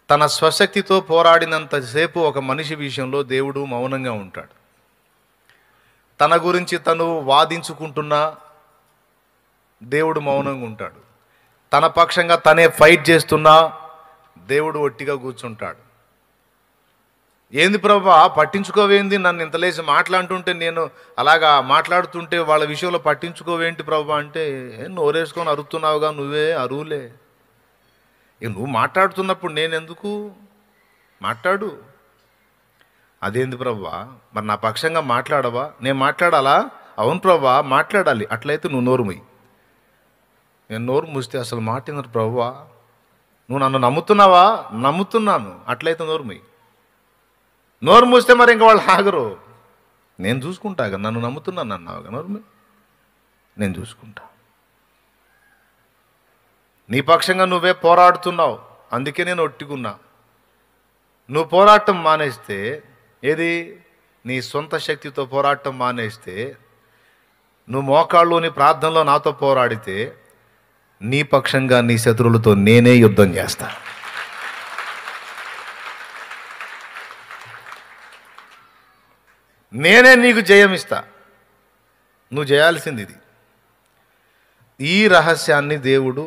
తన స్వశక్తితో పోరాడినంతసేపు ఒక మనిషి విషయంలో దేవుడు మౌనంగా ఉంటాడు. తన గురించి తను వాదించుకుంటున్నా దేవుడు మౌనంగా ఉంటాడు. తన పక్షంగా తనే ఫైట్ చేస్తున్నా దేవుడు ఒట్టిగా కూర్చుంటాడు. ఏంది ప్రభా పట్టించుకోవేంది, నన్ను ఇంతలేసి మాట్లాడుతుంటే నేను అలాగా మాట్లాడుతుంటే వాళ్ళ విషయంలో పట్టించుకోవేంటి ప్రభా అంటే, నోరేసుకొని అరుస్తున్నావుగా, నువ్వే అరువులే. నువ్వు మాట్లాడుతున్నప్పుడు నేనెందుకు మాట్లాడు. అదేంది ప్రభా, మరి నా పక్షంగా మాట్లాడవా? నేను మాట్లాడాలా? అవును ప్రభా మాట్లాడాలి. అట్లయితే నువ్వు నోరు మూయి. నేను నోరు మూస్తే అసలు మాట్లాడినారు ప్రభువా, నువ్వు నన్ను నమ్ముతున్నావా? నమ్ముతున్నాను. అట్లయితే నోరు మూయి. నోరు మూస్తే మరి ఇంకా వాళ్ళు ఆగరు. నేను చూసుకుంటాగా, నన్ను నమ్ముతున్నాను అన్నావుగా, నోరు మూయి, నేను చూసుకుంటా. నీ పక్షంగా నువ్వే పోరాడుతున్నావు, అందుకే నేను ఒట్టుకున్నా. నువ్వు పోరాటం మానేస్తే, ఏది నీ సొంత శక్తితో పోరాటం మానేస్తే, నువ్వు మోకాళ్ళలోని ప్రార్థనలో నాతో పోరాడితే, నీ పక్షంగా నీ శత్రువులతో నేనే యుద్ధం చేస్తా. నేనే నీకు జయమిస్తా. నువ్వు చేయాల్సింది ఇది. ఈ రహస్యాన్ని దేవుడు